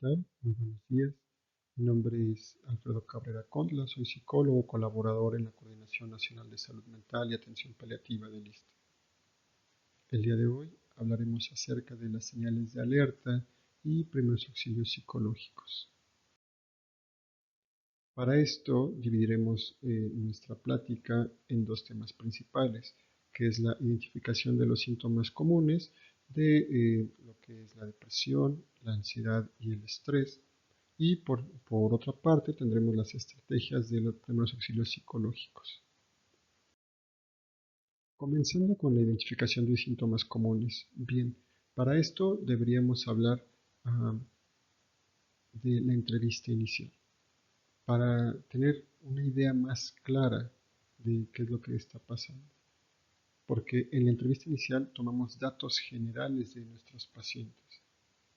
tal? Muy buenos días. Mi nombre es Alfredo Cabrera Condla, soy psicólogo colaborador en la Coordinación Nacional de Salud Mental y Atención Paliativa del ISSSTE. El día de hoy hablaremos acerca de las señales de alerta y primeros auxilios psicológicos. Para esto dividiremos nuestra plática en dos temas principales, que es la identificación de los síntomas comunes de lo que es la depresión, la ansiedad y el estrés. Y por otra parte tendremos las estrategias de los primeros auxilios psicológicos. Comenzando con la identificación de síntomas comunes. Bien, para esto deberíamos hablar de la entrevista inicial, para tener una idea más clara de qué es lo que está pasando. Porque en la entrevista inicial tomamos datos generales de nuestros pacientes.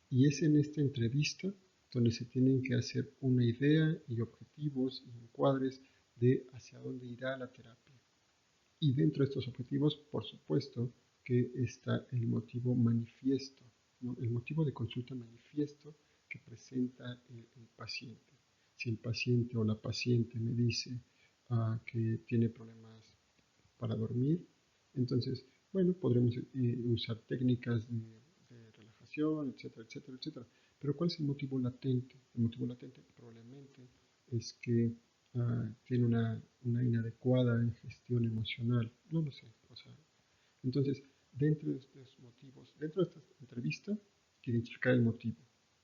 Y es en esta entrevista donde se tienen que hacer una idea y objetivos y encuadres de hacia dónde irá la terapia. Y dentro de estos objetivos, por supuesto, que está el motivo manifiesto, ¿no? El motivo de consulta manifiesto que presenta el paciente. Si el paciente o la paciente me dice que tiene problemas para dormir, entonces, bueno, podremos usar técnicas de relajación, etcétera, etcétera, etcétera. Pero ¿cuál es el motivo latente? El motivo latente probablemente es que tiene una inadecuada gestión emocional. No lo sé. O sea, entonces, dentro de estos motivos, dentro de esta entrevista, identificar el motivo.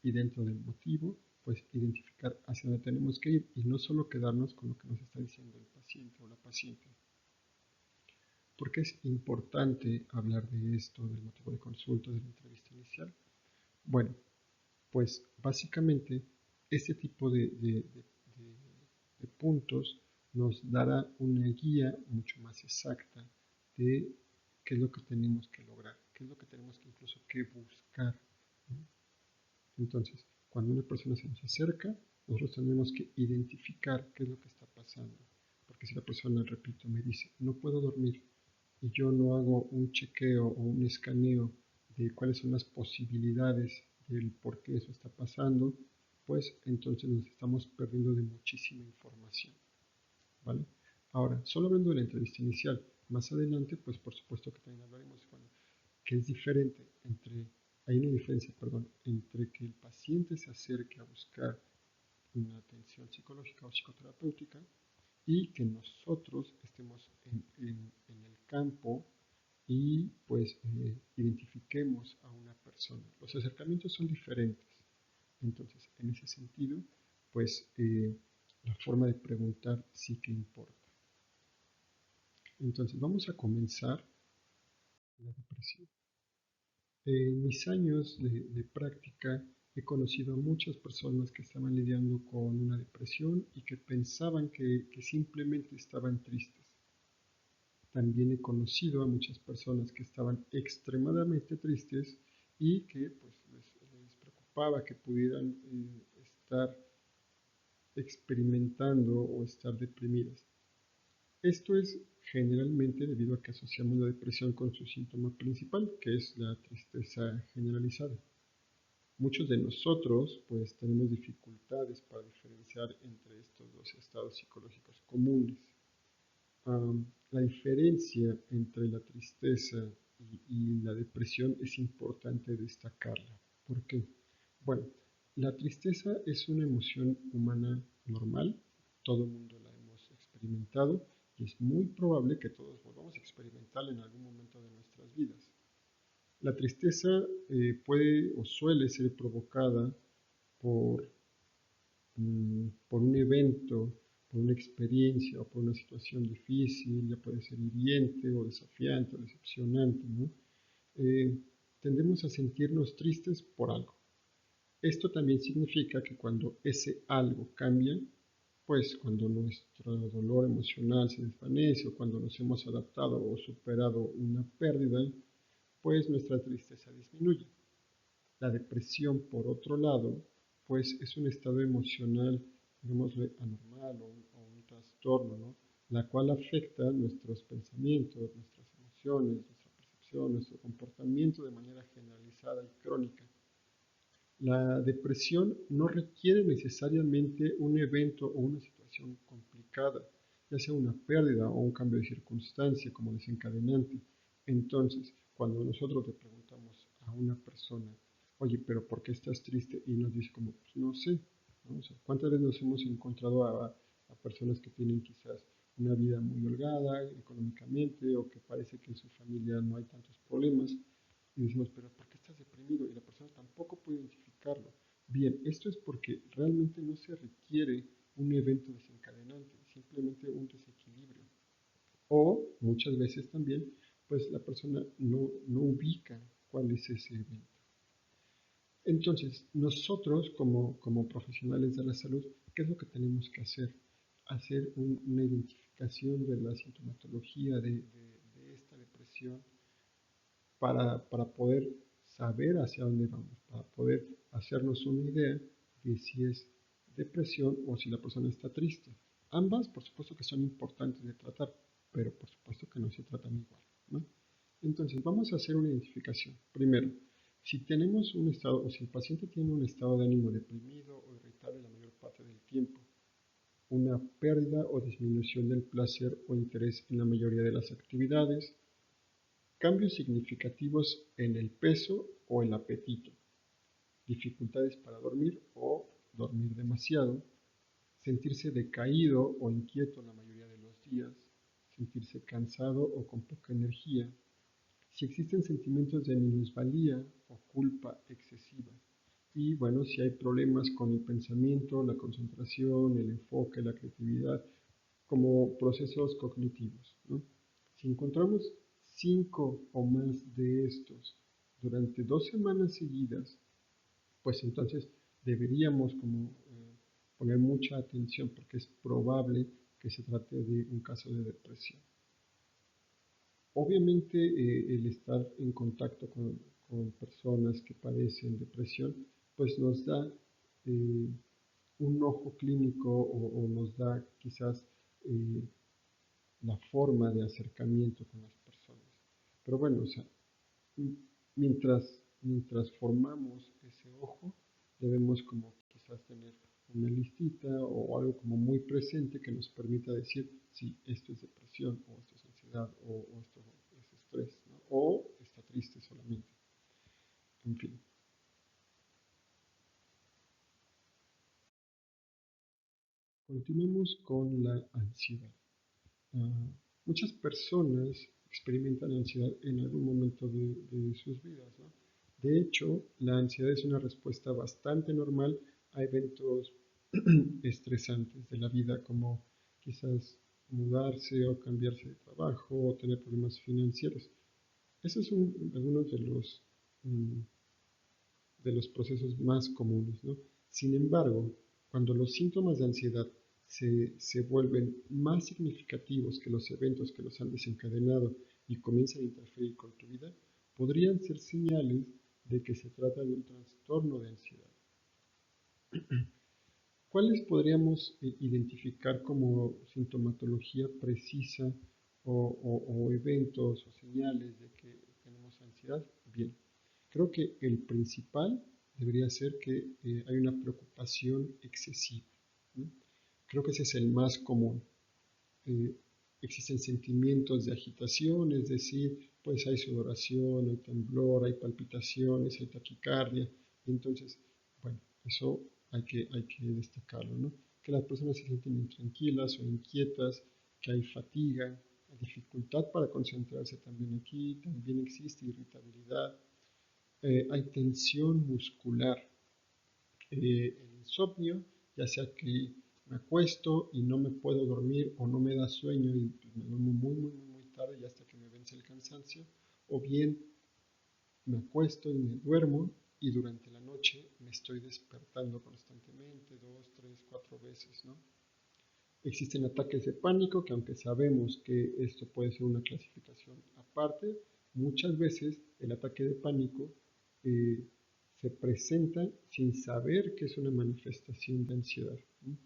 Y dentro del motivo, pues identificar hacia dónde tenemos que ir y no solo quedarnos con lo que nos está diciendo el paciente o la paciente. ¿Por qué es importante hablar de esto, del motivo de consulta, de la entrevista inicial? Bueno, pues básicamente este tipo de puntos nos dará una guía mucho más exacta de qué es lo que tenemos que lograr, qué es lo que tenemos que incluso que buscar, ¿no? Entonces, cuando una persona se nos acerca, nosotros tenemos que identificar qué es lo que está pasando. Porque si la persona, repito, me dice, no puedo dormir, y yo no hago un chequeo o un escaneo de cuáles son las posibilidades del por qué eso está pasando, pues entonces nos estamos perdiendo de muchísima información, ¿vale? Ahora, solo hablando de la entrevista inicial, más adelante, pues por supuesto que también hablaremos, bueno, que es diferente entre, hay una diferencia, perdón, entre que el paciente se acerque a buscar una atención psicológica o psicoterapéutica y que nosotros estemos en el campo y pues identifiquemos a una persona. Los acercamientos son diferentes. Entonces, en ese sentido, pues la forma de preguntar sí que importa. Entonces, vamos a comenzar la depresión. En mis años de práctica he conocido a muchas personas que estaban lidiando con una depresión y que pensaban que simplemente estaban tristes. También he conocido a muchas personas que estaban extremadamente tristes y que pues, les preocupaba que pudieran estar experimentando o estar deprimidas. Esto es generalmente debido a que asociamos la depresión con su síntoma principal, que es la tristeza generalizada. Muchos de nosotros pues tenemos dificultades para diferenciar entre estos dos estados psicológicos comunes. La diferencia entre la tristeza y la depresión es importante destacarla. ¿Por qué? Bueno, la tristeza es una emoción humana normal, todo el mundo la hemos experimentado y es muy probable que todos volvamos a experimentarla en algún momento de nuestras vidas. La tristeza puede o suele ser provocada por, por un evento, por una experiencia o por una situación difícil, ya puede ser hiriente o desafiante o decepcionante, ¿no? Tendemos a sentirnos tristes por algo. Esto también significa que cuando ese algo cambia, pues cuando nuestro dolor emocional se desvanece o cuando nos hemos adaptado o superado una pérdida, pues nuestra tristeza disminuye. La depresión, por otro lado, pues es un estado emocional, digámosle, anormal o un trastorno, ¿no? La cual afecta nuestros pensamientos, nuestras emociones, nuestra percepción, nuestro comportamiento de manera generalizada y crónica. La depresión no requiere necesariamente un evento o una situación complicada, ya sea una pérdida o un cambio de circunstancia como desencadenante. Entonces, cuando nosotros le preguntamos a una persona, oye, pero ¿por qué estás triste? Y nos dice como, pues no sé, ¿no? O sea, ¿cuántas veces nos hemos encontrado a personas que tienen quizás una vida muy holgada económicamente o que parece que en su familia no hay tantos problemas? Y decimos, pero ¿por qué estás deprimido? Y la persona tampoco puede identificarlo. Bien, esto es porque realmente no se requiere un evento desencadenante, simplemente un desequilibrio. O muchas veces también, pues la persona no ubica cuál es ese evento. Entonces, nosotros como profesionales de la salud, ¿qué es lo que tenemos que hacer? Hacer una identificación de la sintomatología de esta depresión para poder saber hacia dónde vamos, para poder hacernos una idea de si es depresión o si la persona está triste. Ambas, por supuesto que son importantes de tratar, pero por supuesto que no se tratan igual, ¿no? Entonces, vamos a hacer una identificación. Primero, si tenemos un estado o si el paciente tiene un estado de ánimo deprimido o irritable la mayor parte del tiempo, una pérdida o disminución del placer o interés en la mayoría de las actividades, cambios significativos en el peso o el apetito, dificultades para dormir o dormir demasiado, sentirse decaído o inquieto la mayoría de los días, sentirse cansado o con poca energía, si existen sentimientos de minusvalía o culpa excesiva. Y bueno, si hay problemas con el pensamiento, la concentración, el enfoque, la creatividad, como procesos cognitivos, ¿no? Si encontramos 5 o más de estos durante 2 semanas seguidas, pues entonces deberíamos como poner mucha atención porque es probable que se trate de un caso de depresión. Obviamente el estar en contacto con personas que padecen depresión, pues nos da eh, un ojo clínico o nos da quizás eh, la forma de acercamiento con las personas. Pero bueno, o sea, mientras formamos ese ojo, debemos como quizás tener una listita o algo como muy presente que nos permita decir si esto es depresión o esto es ansiedad o esto es estrés, ¿no? O está triste solamente. En fin. Continuemos con la ansiedad. Uh, Muchas personas experimentan ansiedad en algún momento de sus vidas, ¿no? De hecho, la ansiedad es una respuesta bastante normal a eventos estresantes de la vida, como quizás mudarse o cambiarse de trabajo o tener problemas financieros. Esos son algunos de los procesos más comunes, ¿no? Sin embargo, cuando los síntomas de ansiedad se vuelven más significativos que los eventos que los han desencadenado y comienzan a interferir con tu vida, podrían ser señales de que se trata de un trastorno de ansiedad. ¿Cuáles podríamos identificar como sintomatología precisa o eventos o señales de que tenemos ansiedad? Bien, creo que el principal debería ser que hay una preocupación excesiva, ¿no? Creo que ese es el más común. Eh, Existen sentimientos de agitación, es decir, pues hay sudoración, hay temblor, hay palpitaciones, hay taquicardia. Y entonces, bueno, eso hay que destacarlo, ¿no? Que las personas se sienten intranquilas o inquietas, que hay fatiga, dificultad para concentrarse también aquí, también existe irritabilidad, hay tensión muscular, el insomnio, ya sea que me acuesto y no me puedo dormir o no me da sueño y pues, me duermo muy tarde y hasta que me vence el cansancio, o bien me acuesto y me duermo y durante la noche me estoy despertando constantemente, 2, 3, 4 veces, ¿no? Existen ataques de pánico que aunque sabemos que esto puede ser una clasificación aparte, muchas veces el ataque de pánico eh, se presenta sin saber que es una manifestación de ansiedad, ¿no?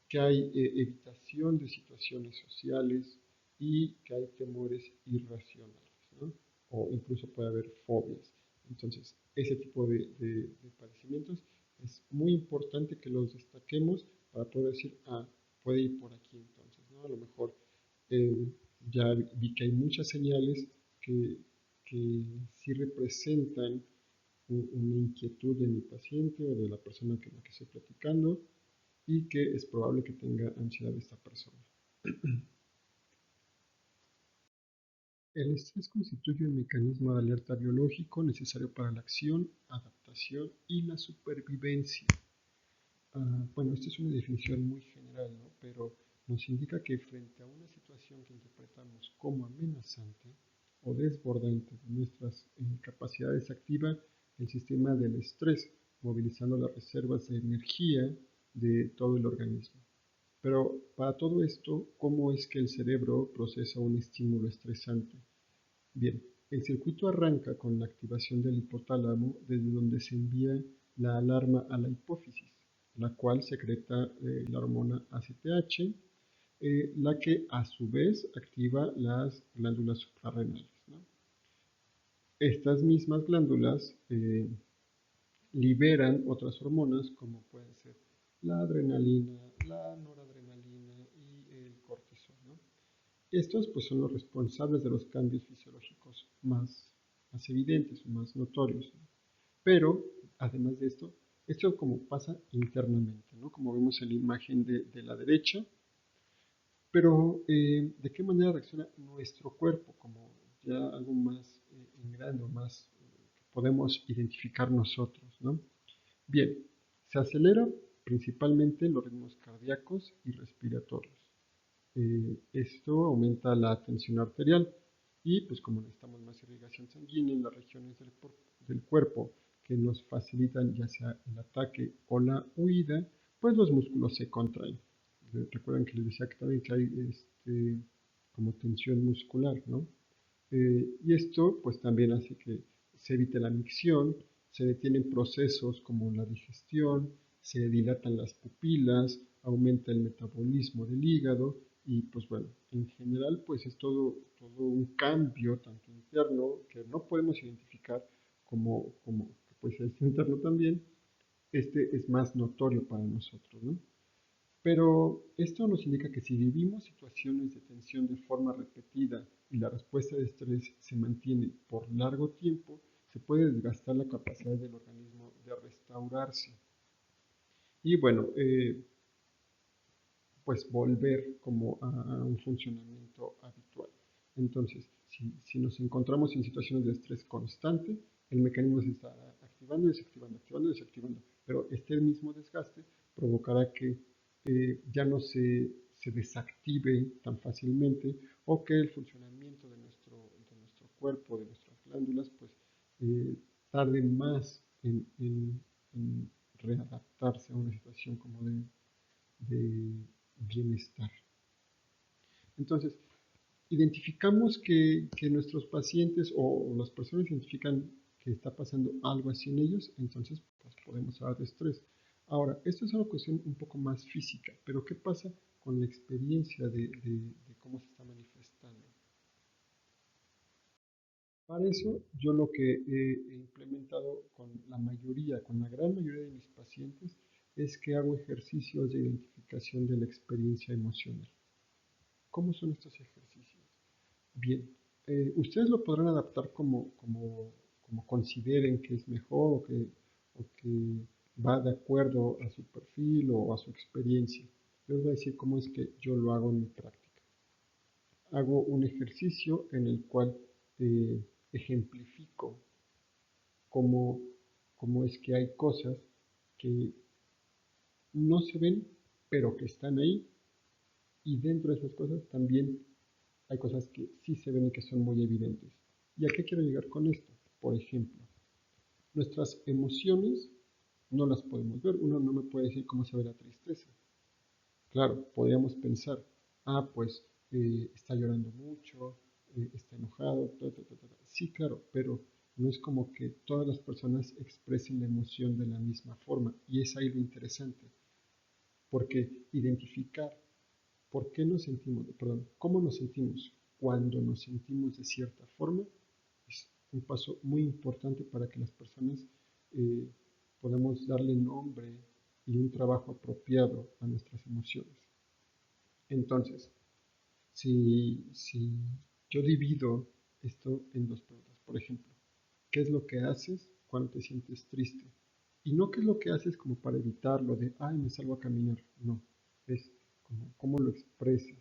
Que hay evitación de situaciones sociales y que hay temores irracionales, ¿no? O incluso puede haber fobias. Entonces, ese tipo de padecimientos es muy importante que los destaquemos para poder decir, ah, puede ir por aquí entonces, ¿no? A lo mejor eh, ya vi que hay muchas señales que sí representan una inquietud de mi paciente o de la persona con la que estoy platicando y que es probable que tenga ansiedad esta persona. El estrés constituye un mecanismo de alerta biológico necesario para la acción, adaptación y la supervivencia. Bueno, esta es una definición muy general, ¿no? Pero nos indica que frente a una situación que interpretamos como amenazante o desbordante de nuestras capacidades, activa el sistema del estrés, movilizando las reservas de energía de todo el organismo. Pero para todo esto, ¿cómo es que el cerebro procesa un estímulo estresante? Bien, el circuito arranca con la activación del hipotálamo, desde donde se envía la alarma a la hipófisis, la cual secreta la hormona ACTH, la que a su vez activa las glándulas suprarrenales, ¿no? Estas mismas glándulas liberan otras hormonas como pueden ser la adrenalina, la noradrenalina y el cortisol, ¿no? Estos pues son los responsables de los cambios fisiológicos más evidentes, más notorios, ¿no? Pero además de esto como pasa internamente, ¿no? Como vemos en la imagen de la derecha, pero ¿de qué manera reacciona nuestro cuerpo? Como ya algo más en grande o más que podemos identificar nosotros, ¿no? Bien, se acelera principalmente los ritmos cardíacos y respiratorios. Esto aumenta la tensión arterial y pues como necesitamos más irrigación sanguínea en las regiones del cuerpo que nos facilitan ya sea el ataque o la huida, pues los músculos se contraen. Recuerden que les decía que también que hay como tensión muscular, ¿no? Y esto pues también hace que se evite la micción, se detienen procesos como la digestión, se dilatan las pupilas, aumenta el metabolismo del hígado y pues bueno, en general pues es todo un cambio tanto interno que no podemos identificar como que pues es interno también, este es más notorio para nosotros, ¿no? Pero esto nos indica que si vivimos situaciones de tensión de forma repetida y la respuesta de estrés se mantiene por largo tiempo, se puede desgastar la capacidad del organismo de restaurarse. Y bueno, pues volver como a un funcionamiento habitual. Entonces, si nos encontramos en situaciones de estrés constante, el mecanismo se estará activando, desactivando, activando, desactivando, pero este mismo desgaste provocará que ya no se desactive tan fácilmente o que el funcionamiento de nuestro cuerpo, de nuestras glándulas, pues tarde más en readaptarse a una situación como de bienestar. Entonces, identificamos que nuestros pacientes o las personas identifican que está pasando algo así en ellos, entonces pues, podemos hablar de estrés. Ahora, esto es una cuestión un poco más física, pero ¿qué pasa con la experiencia de cómo se está manifestando? Para eso, yo lo que he implementado con con la gran mayoría de mis pacientes, es que hago ejercicios de identificación de la experiencia emocional. ¿Cómo son estos ejercicios? Bien, ustedes lo podrán adaptar como consideren que es mejor o que va de acuerdo a su perfil o a su experiencia. Yo les voy a decir cómo es que yo lo hago en mi práctica. Hago un ejercicio en el cual ejemplifico cómo, cómo es que hay cosas que no se ven, pero que están ahí, y dentro de esas cosas también hay cosas que sí se ven y que son muy evidentes. ¿Y a qué quiero llegar con esto? Por ejemplo, nuestras emociones no las podemos ver. Uno no me puede decir cómo se ve la tristeza. Claro, podríamos pensar, pues está llorando mucho, está enojado, ta, ta, ta, ta. Sí, claro, pero no es como que todas las personas expresen la emoción de la misma forma. Y es ahí lo interesante, porque identificar por qué nos sentimos, perdón, cómo nos sentimos cuando nos sentimos de cierta forma es un paso muy importante para que las personas eh, podamos darle nombre y un trabajo apropiado a nuestras emociones. Entonces, si yo divido esto en dos preguntas, por ejemplo, ¿qué es lo que haces cuando te sientes triste? Y no qué es lo que haces como para evitarlo, de, ay, me salgo a caminar. No, es como cómo lo expresas.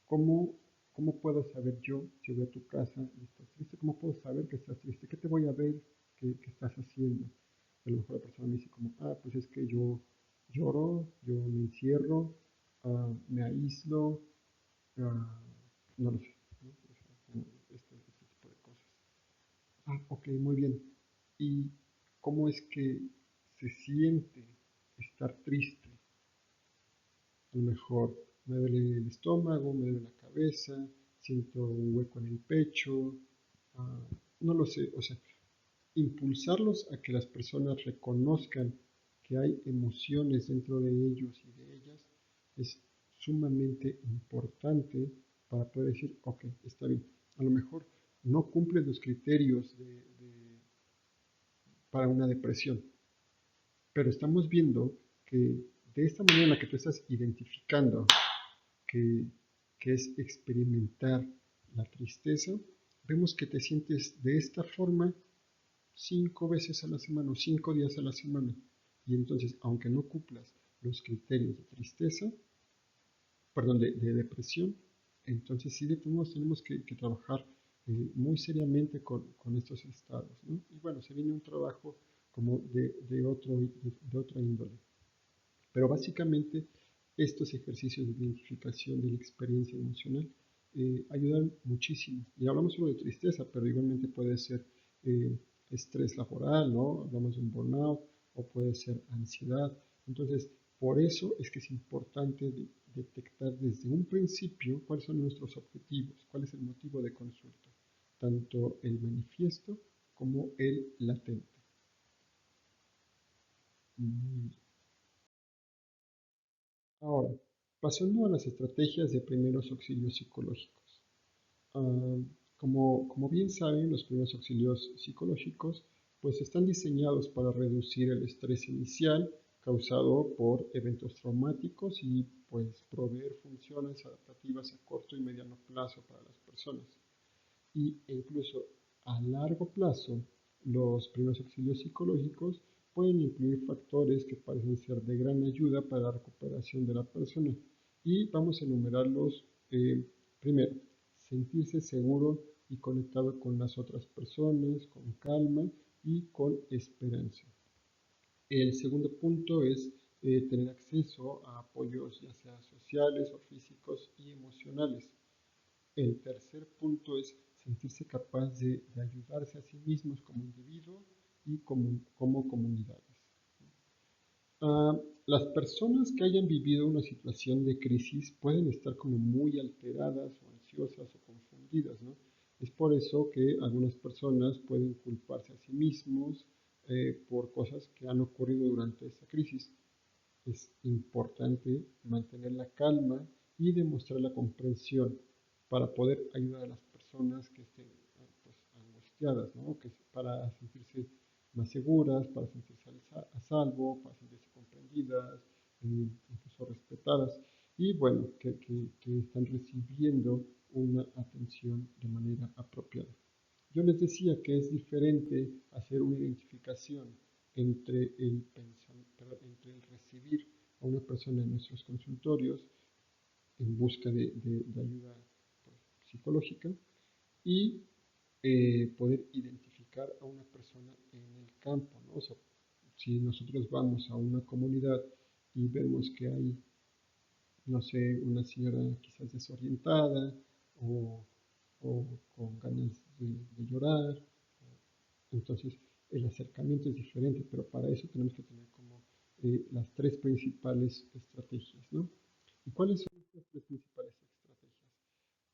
¿Cómo, cómo puedo saber yo si voy a tu casa y estás triste? ¿Cómo puedo saber que estás triste? ¿Qué te voy a ver que estás haciendo? A lo mejor la persona me dice como, pues es que yo lloro, yo me encierro, me aíslo, ah, no lo sé, ¿no? O sea, como este tipo de cosas. Ok, muy bien. ¿Y cómo es que se siente estar triste? A lo mejor me duele el estómago, me duele la cabeza, siento un hueco en el pecho, ah, no lo sé. O sea, impulsarlos a que las personas reconozcan que hay emociones dentro de ellos y de ellas es sumamente importante para poder decir, ok, está bien. A lo mejor no cumple los criterios para una depresión, pero estamos viendo que de esta manera en la que tú estás identificando que, que es experimentar la tristeza, vemos que te sientes de esta forma 5 veces a la semana o 5 días a la semana. Y entonces, aunque no cumplas los criterios de tristeza, perdón, de depresión, entonces sí tenemos que trabajar muy seriamente con estos estados, ¿no? Y bueno, se viene un trabajo como de otra índole. Pero básicamente estos ejercicios de identificación de la experiencia emocional ayudan muchísimo. Y hablamos solo de tristeza, pero igualmente puede ser eh, estrés laboral, ¿no? Hablamos de un burnout o puede ser ansiedad. Entonces, por eso es que es importante detectar desde un principio cuáles son nuestros objetivos, cuál es el motivo de consulta, tanto el manifiesto como el latente. Muy Ahora, pasando a las estrategias de primeros auxilios psicológicos. Ah, como bien saben, los primeros auxilios psicológicos pues están diseñados para reducir el estrés inicial causado por eventos traumáticos y pues proveer funciones adaptativas a corto y mediano plazo para las personas. E incluso a largo plazo, los primeros auxilios psicológicos pueden incluir factores que parecen ser de gran ayuda para la recuperación de la persona. Y vamos a enumerarlos. Primero, sentirse seguro y conectado con las otras personas, con calma y con esperanza. El segundo punto es tener acceso a apoyos ya sea sociales o físicos y emocionales. El tercer punto es sentirse capaz de ayudarse a sí mismos como individuo y como comunidades. Las personas que hayan vivido una situación de crisis pueden estar como muy alteradas o ansiosas o confundidas, ¿no? Es por eso que algunas personas pueden culparse a sí mismos por cosas que han ocurrido durante esa crisis. Es importante mantener la calma y demostrar la comprensión para poder ayudar a las personas que estén pues, angustiadas, ¿no? Para sentirse más seguras, para sentirse a salvo, para sentirse comprendidas, incluso respetadas y bueno, que están recibiendo una atención de manera apropiada. Yo les decía que es diferente hacer una identificación entre entre el recibir a una persona en nuestros consultorios en busca de ayuda pues, psicológica y poder identificar a una persona en el campo, ¿no? O sea, si nosotros vamos a una comunidad y vemos que hay, no sé, una señora quizás desorientada o, o con ganas de llorar, entonces el acercamiento es diferente, pero para eso tenemos que tener como las tres principales estrategias, ¿no? ¿Y cuáles son las tres principales estrategias?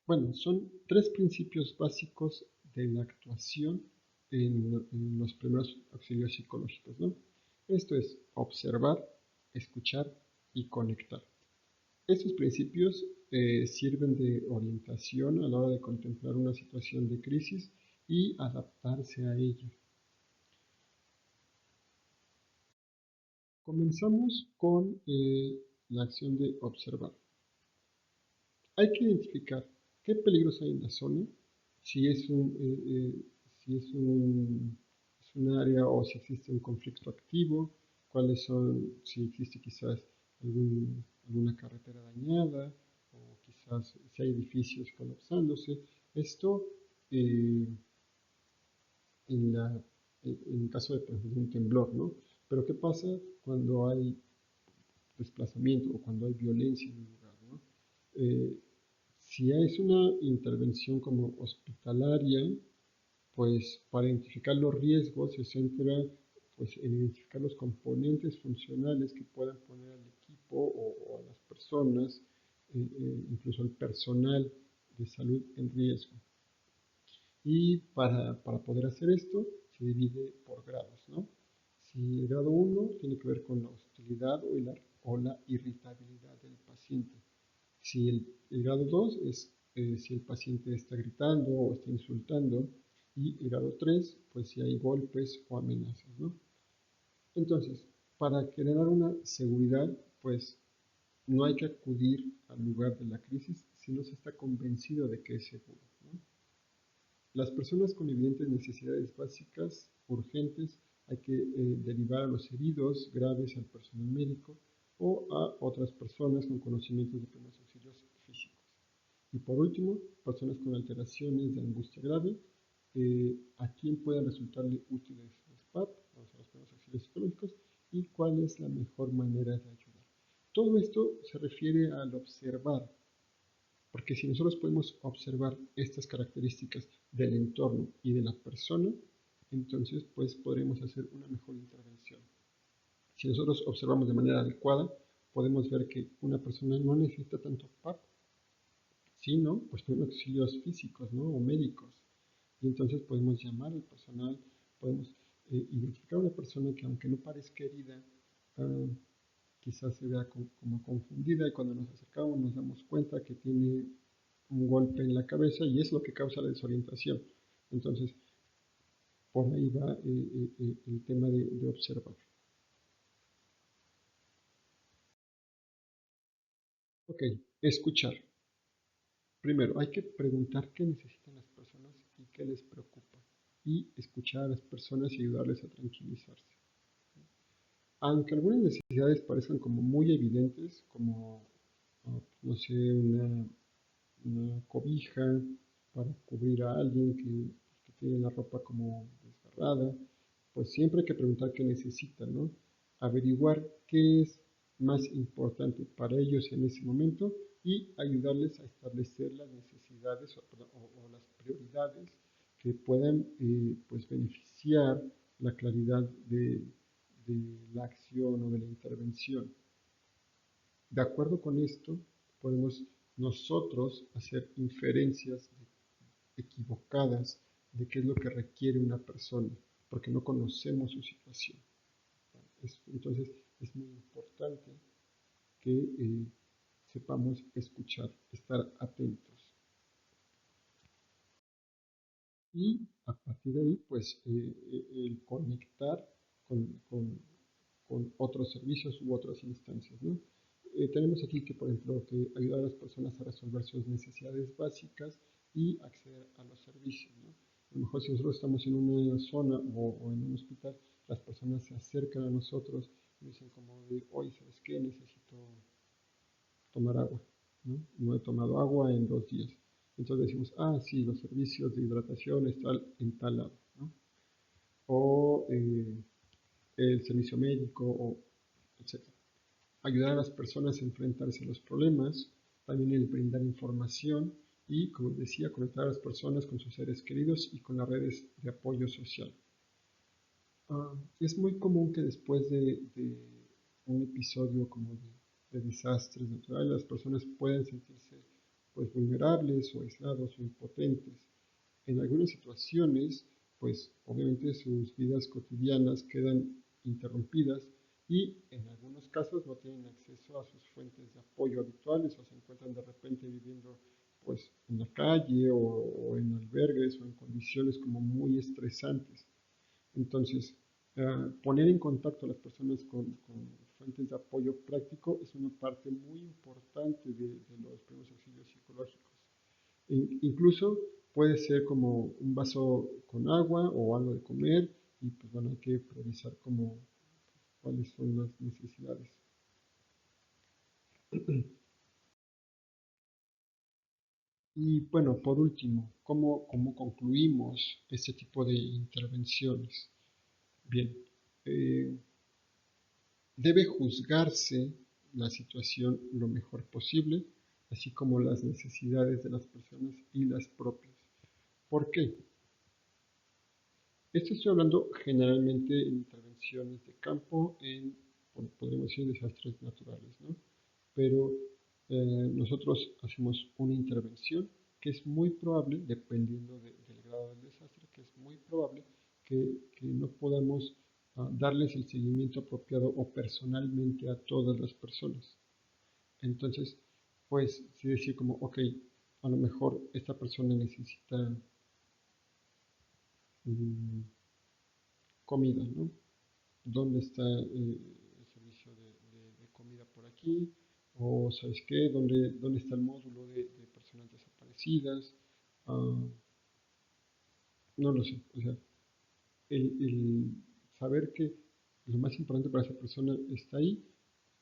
Bueno, son tres principios básicos de la actuación en los primeros auxilios psicológicos, ¿no? Esto es observar, escuchar y conectar. Estos principios sirven de orientación a la hora de contemplar una situación de crisis y adaptarse a ella. Comenzamos con la acción de observar. Hay que identificar qué peligros hay en la zona, si es si es un área o si existe un conflicto activo, cuáles son, si existe quizás alguna carretera dañada o quizás si hay edificios colapsándose. Esto eh, en, en caso de, por ejemplo, un temblor, ¿no? Pero ¿qué pasa cuando hay desplazamiento o cuando hay violencia en un lugar, ¿no? Si es una intervención como hospitalaria, pues para identificar los riesgos se centra pues, en identificar los componentes funcionales que puedan poner al equipo o a las personas, incluso al personal de salud en riesgo. Y para poder hacer esto se divide por grados, ¿no? Si el grado 1 tiene que ver con la hostilidad o la irritabilidad del paciente. Si el grado 2 es si el paciente está gritando o está insultando. Y el grado 3, pues si hay golpes o amenazas, ¿no? Entonces, para generar una seguridad, pues no hay que acudir al lugar de la crisis si no se está convencido de que es seguro, ¿no? Las personas con evidentes necesidades básicas urgentes hay que derivar a los heridos graves al personal médico o a otras personas con conocimientos de primeros auxilios físicos. Y por último, personas con alteraciones de angustia grave, a quién pueden resultarle útiles los PAP, o sea, los primeros auxilios psicológicos, y cuál es la mejor manera de ayudar. Todo esto se refiere al observar, porque si nosotros podemos observar estas características del entorno y de la persona, entonces pues podremos hacer una mejor intervención. Si nosotros observamos de manera adecuada, podemos ver que una persona no necesita tanto PAP, sino pues primeros auxilios físicos, ¿no? O médicos. Y entonces podemos llamar al personal, podemos identificar a una persona que aunque no parezca herida, uh, quizás se vea como confundida y cuando nos acercamos nos damos cuenta que tiene un golpe en la cabeza y es lo que causa la desorientación. Entonces, por ahí va el tema de observar. Ok, escuchar. Primero, hay que preguntar qué necesitan las personas y qué les preocupa. Y escuchar a las personas y ayudarles a tranquilizarse. Aunque algunas necesidades parezcan como muy evidentes, como, no sé, una cobija para cubrir a alguien que tiene la ropa como desgarrada, pues siempre hay que preguntar qué necesitan, ¿no? Averiguar qué es más importante para ellos en ese momento y ayudarles a establecer las necesidades o las prioridades que puedan pues beneficiar la claridad de la acción o de la intervención. De acuerdo con esto, podemos nosotros hacer inferencias equivocadas de qué es lo que requiere una persona, porque no conocemos su situación. Entonces, es muy importante que sepamos escuchar, estar atentos. Y a partir de ahí, pues, el conectar con otros servicios u otras instancias, ¿no? Tenemos aquí que, por ejemplo, que ayudar a las personas a resolver sus necesidades básicas y acceder a los servicios, ¿no? A lo mejor si nosotros estamos en una zona o en un hospital, las personas se acercan a nosotros y dicen como de, oye, ¿sabes qué? Necesito tomar agua, ¿no? No he tomado agua en 2 días. Entonces decimos, ah, sí, los servicios de hidratación están en tal lado, ¿no? O el servicio médico, o etc. Ayudar a las personas a enfrentarse a los problemas, también el brindar información y, como decía, conectar a las personas con sus seres queridos y con las redes de apoyo social. Es muy común que después de un episodio como de desastres naturales, las personas puedan sentirse pues vulnerables o aislados o impotentes. En algunas situaciones, pues obviamente sus vidas cotidianas quedan interrumpidas y en algunos casos no tienen acceso a sus fuentes de apoyo habituales o se encuentran de repente viviendo pues en la calle o en albergues o en condiciones como muy estresantes. Entonces, poner en contacto a las personas con fuentes de apoyo práctico es una parte muy importante de los primeros auxilios psicológicos. Incluso puede ser como un vaso con agua o algo de comer y pues bueno, hay que priorizar como cuáles son las necesidades. Y bueno, por último, ¿cómo concluimos este tipo de intervenciones? Bien, eh, debe juzgarse la situación lo mejor posible, así como las necesidades de las personas y las propias. ¿Por qué? Esto estoy hablando generalmente en intervenciones de campo, bueno, podríamos decir desastres naturales, ¿no? Pero nosotros hacemos una intervención que es muy probable, dependiendo del grado del desastre, que es muy probable que no podamos darles el seguimiento apropiado o personalmente a todas las personas. Entonces, pues, sí decir como, ok, a lo mejor esta persona necesita mm, comida, ¿no? ¿Dónde está el servicio de comida por aquí? O, ¿sabes qué? ¿Dónde está el módulo de personas desaparecidas? Ah, no lo sé. O sea, el saber que lo más importante para esa persona está ahí,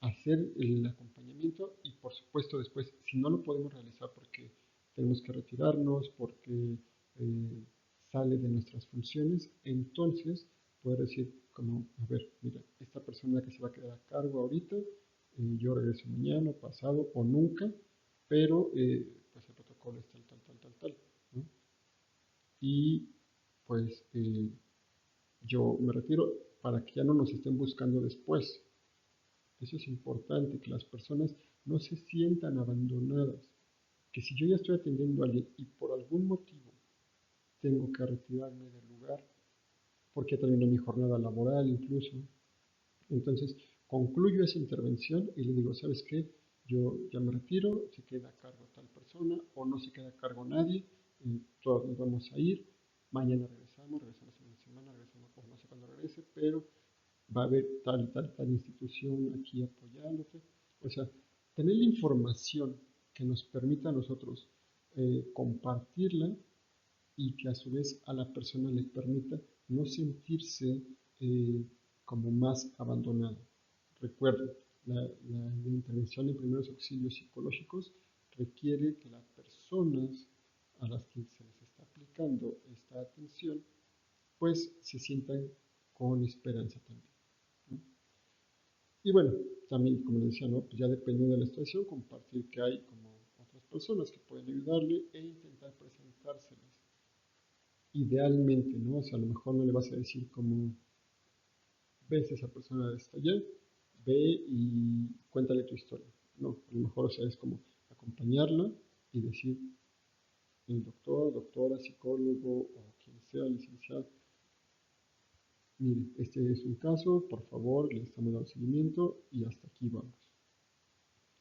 hacer el acompañamiento y por supuesto después, si no lo podemos realizar porque tenemos que retirarnos, porque eh, sale de nuestras funciones, entonces poder decir como, a ver, mira, esta persona que se va a quedar a cargo ahorita, yo regreso mañana, pasado o nunca, pero pues el protocolo es tal, ¿no? Y pues yo me retiro para que ya no nos estén buscando después. Eso es importante, que las personas no se sientan abandonadas. Que si yo ya estoy atendiendo a alguien y por algún motivo tengo que retirarme del lugar, porque termino mi jornada laboral incluso, entonces concluyo esa intervención y le digo, ¿sabes qué? Yo ya me retiro, se queda a cargo tal persona o no se queda a cargo nadie, todos nos vamos a ir, mañana regresamos en una semana, regresamos, o no sé cuándo regrese, pero va a haber tal institución aquí apoyándote. O sea, tener la información que nos permita a nosotros compartirla y que a su vez a la persona le permita no sentirse como más abandonada. Recuerden, la intervención en primeros auxilios psicológicos requiere que las personas a las que se les está aplicando esta atención pues se sientan con esperanza también, ¿no? Y bueno, también como decía, ¿no? Pues ya dependiendo de la situación, compartir que hay como otras personas que pueden ayudarle e intentar presentárselas. Idealmente, ¿no? O sea, a lo mejor no le vas a decir como, ves a esa persona está allá, ve y cuéntale tu historia. No, a lo mejor, o sea, es como acompañarla y decir, el doctor, doctora, psicólogo o quien sea, licenciado, mire, este es un caso, por favor, le estamos dando seguimiento y hasta aquí vamos.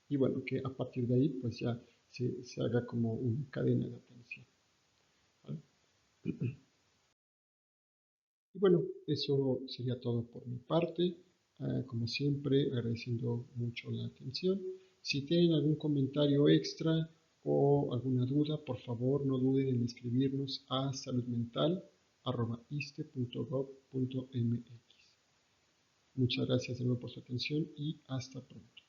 Y bueno, que a partir de ahí pues ya se haga como una cadena de atención, ¿vale? Y bueno, eso sería todo por mi parte. Como siempre, agradeciendo mucho la atención. Si tienen algún comentario extra o alguna duda, por favor no duden en escribirnos a saludmental@iste.gov.mx. Muchas gracias de nuevo por su atención y hasta pronto.